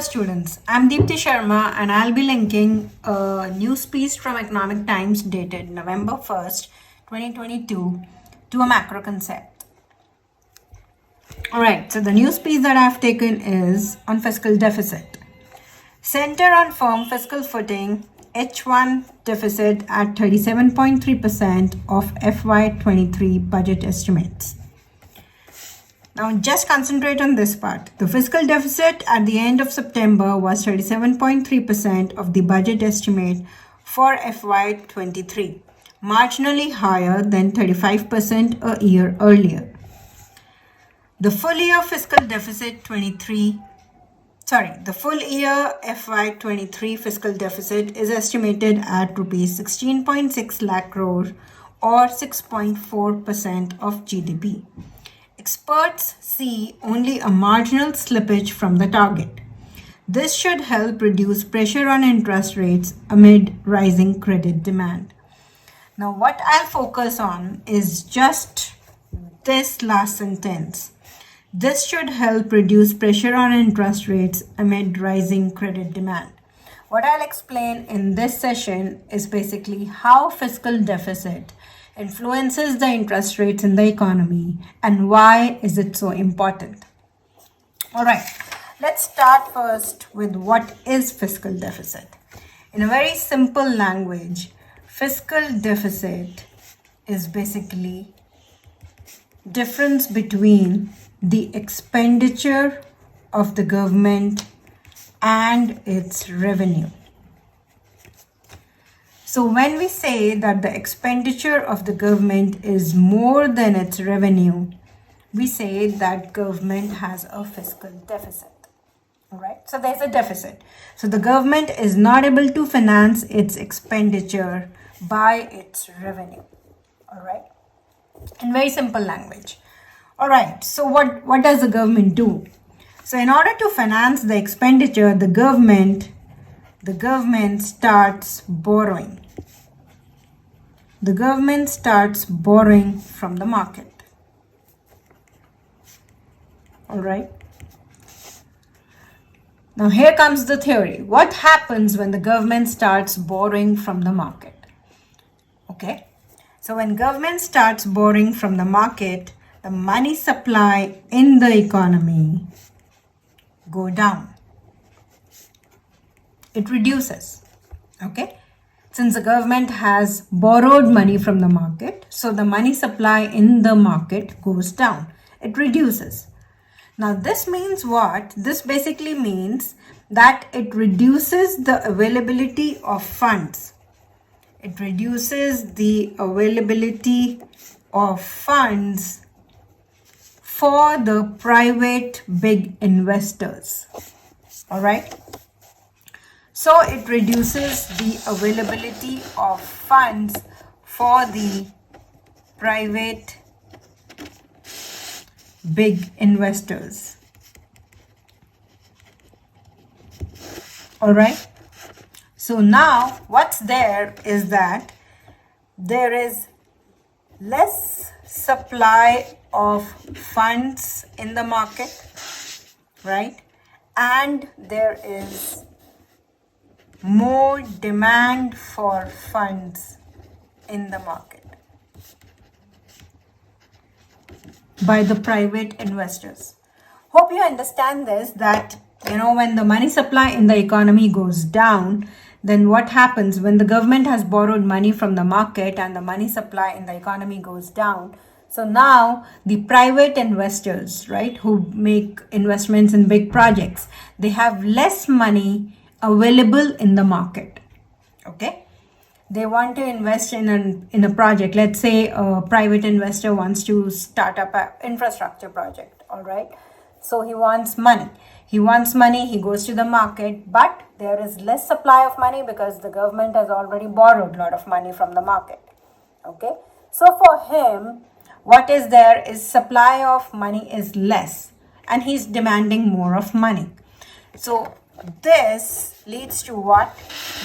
students, I'm Deepthi Sharma and I'll be linking a news piece from Economic Times dated November 1st, 2022 to a macro concept. Alright, so the news piece that I've taken is on fiscal deficit. Center on firm fiscal footing, H1 deficit at 37.3% of FY23 budget estimates. Now just concentrate on this part. The fiscal deficit at the end of September was 37.3% of the budget estimate for FY23, marginally higher than 35% a year earlier. The full year fiscal deficit the full year FY23 fiscal deficit is estimated at rupees 16.6 lakh crore or 6.4% of GDP. Experts see only a marginal slippage from the target. This should help reduce pressure on interest rates amid rising credit demand. Now, what I'll focus on is just this last sentence. This should help reduce pressure on interest rates amid rising credit demand. What I'll explain in this session is basically how fiscal deficit influences the interest rates in the economy and why is it so important. All right, let's start first with what is fiscal deficit. In a very simple language, fiscal deficit is basically difference between the expenditure of the government and its revenue. So when we say that the expenditure of the government is more than its revenue, we say that government has a fiscal deficit. All right, so there's a deficit. So the government is not able to finance its expenditure by its revenue. All right, in very simple language. All right, so what does the government do? So in order to finance the expenditure, the government starts borrowing. The government starts borrowing from the market. All right. Now here comes the theory. What happens when the government starts borrowing from the market? Okay. So when government starts borrowing from the market, the money supply in the economy go down. It reduces. Okay. Since the government has borrowed money from the market, so the money supply in the market goes down. It reduces. Now this means what? This basically means that it reduces the availability of funds. It reduces the availability of funds for the private big investors. All right. So it reduces the availability of funds for the private big investors. All right. So now what's there is that there is less supply of funds in the market, right? And there is more demand for funds in the market by the private investors. Hope you understand this, that when the money supply in the economy goes down, then what happens when the government has borrowed money from the market and the money supply in the economy goes down? So now the private investors, right, who make investments in big projects, they have less money available in the market. Okay, they want to invest in a project. Let's say a private investor wants to start up an infrastructure project. All right, so he wants money. He goes to the market, but there is less supply of money because the government has already borrowed a lot of money from the market. Okay, so for him, what is there is supply of money is less and he's demanding more of money. So this leads to what?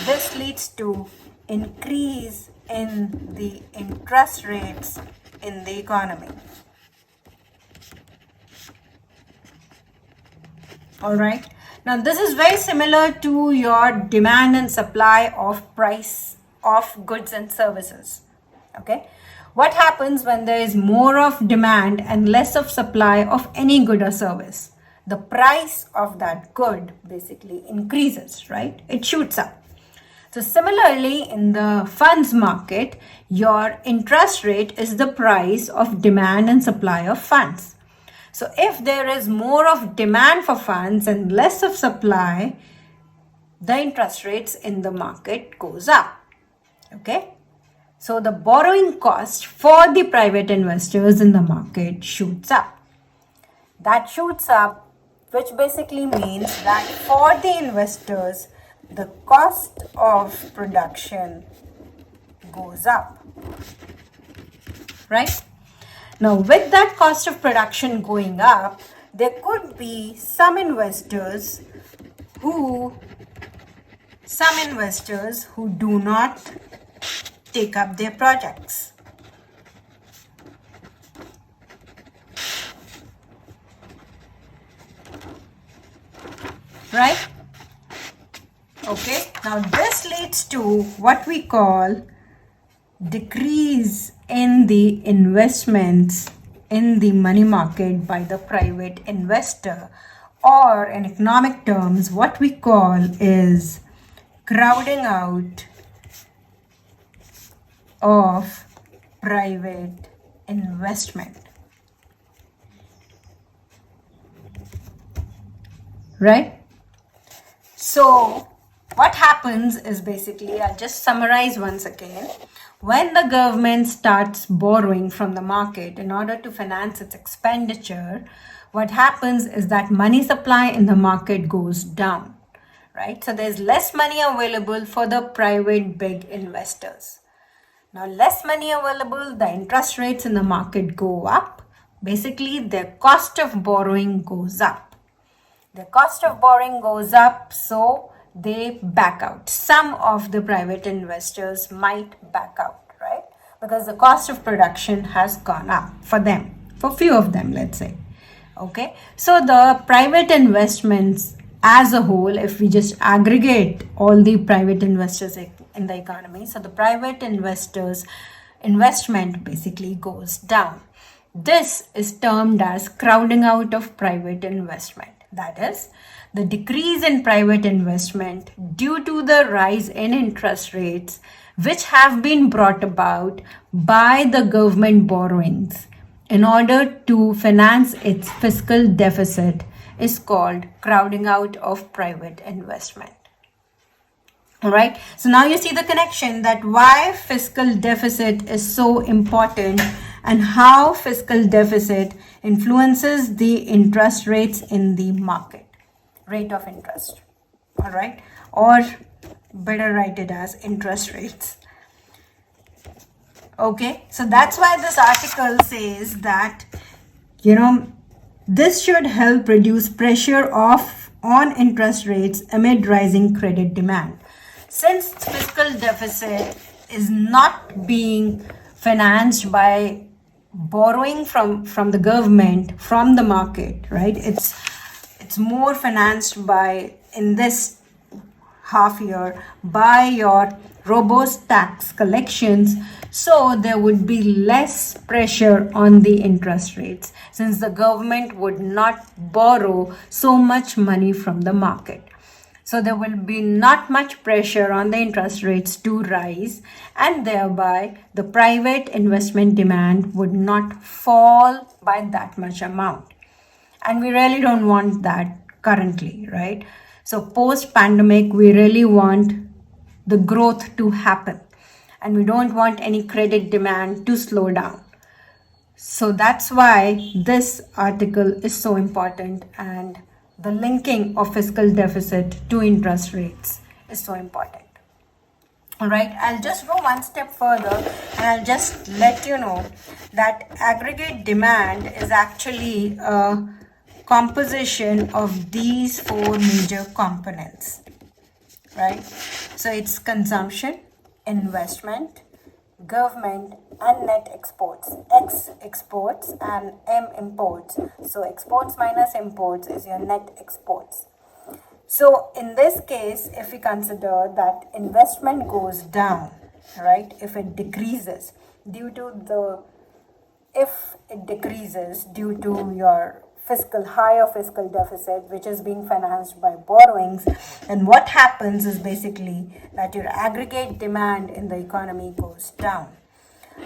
This leads to increase in the interest rates in the economy. All right. Now, this is very similar to your demand and supply of price of goods and services. Okay. What happens when there is more of demand and less of supply of any good or service? The price of that good basically increases, right? It shoots up. So similarly, in the funds market, your interest rate is the price of demand and supply of funds. So if there is more of demand for funds and less of supply, the interest rates in the market goes up. Okay. So the borrowing cost for the private investors in the market shoots up. That shoots up, which basically means that for the investors, the cost of production goes up, right? Now, with that cost of production going up, there could be some investors who do not take up their projects. Right? Okay, now this leads to what we call decrease in the investments in the money market by the private investor, or in economic terms, what we call is crowding out of private investment. Right? So what happens is basically, I'll just summarize once again. When the government starts borrowing from the market in order to finance its expenditure, what happens is that money supply in the market goes down, right? So there's less money available for the private big investors. Now, less money available, the interest rates in the market go up. Basically, their cost of borrowing goes up. The cost of borrowing goes up, so they back out. Some of the private investors might back out, right? Because the cost of production has gone up for them, for few of them, let's say. Okay, so the private investments as a whole, if we just aggregate all the private investors in the economy, so the private investors' investment basically goes down. This is termed as crowding out of private investment. That is, the decrease in private investment due to the rise in interest rates, which have been brought about by the government borrowings in order to finance its fiscal deficit, is called crowding out of private investment. All right. So now you see the connection that why fiscal deficit is so important and how fiscal deficit influences the interest rates in the market, rate of interest. All right. Or better write it as interest rates. Okay. So that's why this article says that, this should help reduce pressure on interest rates amid rising credit demand. Since fiscal deficit is not being financed by borrowing from the government, from the market, right? It's more financed by, in this half year, by your robust tax collections. So there would be less pressure on the interest rates since the government would not borrow so much money from the market. So there will be not much pressure on the interest rates to rise, and thereby the private investment demand would not fall by that much amount. And we really don't want that currently, right? So post-pandemic, we really want the growth to happen, and we don't want any credit demand to slow down. So that's why this article is so important, and the linking of fiscal deficit to interest rates is so important. All right, I'll just go one step further and I'll just let you know that aggregate demand is actually a composition of these four major components, right? So it's consumption, investment, government, and net exports. X exports and M imports. So exports minus imports is your net exports. So in this case, if we consider that investment goes down, right, if it decreases due to your higher fiscal deficit, which is being financed by borrowings, then what happens is basically that your aggregate demand in the economy goes down.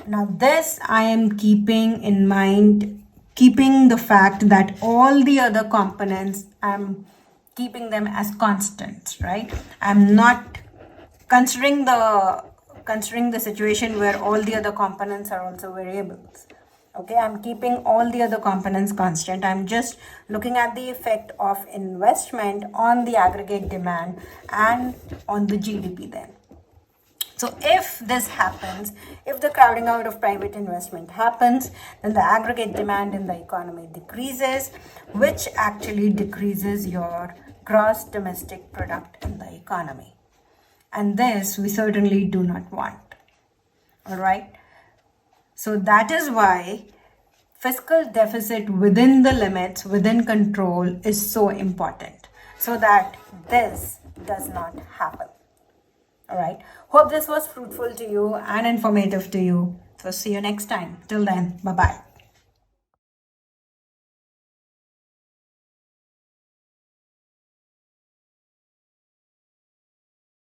Now this I am keeping in mind, keeping the fact that all the other components, I'm keeping them as constants, right? I'm not considering the situation where all the other components are also variables. Okay, I'm keeping all the other components constant. I'm just looking at the effect of investment on the aggregate demand and on the GDP then. So if this happens, if the crowding out of private investment happens, then the aggregate demand in the economy decreases, which actually decreases your gross domestic product in the economy. And this we certainly do not want. All right. So that is why fiscal deficit within the limits, within control, is so important, so that this does not happen. All right. Hope this was fruitful to you and informative to you. So see you next time. Till then, bye-bye.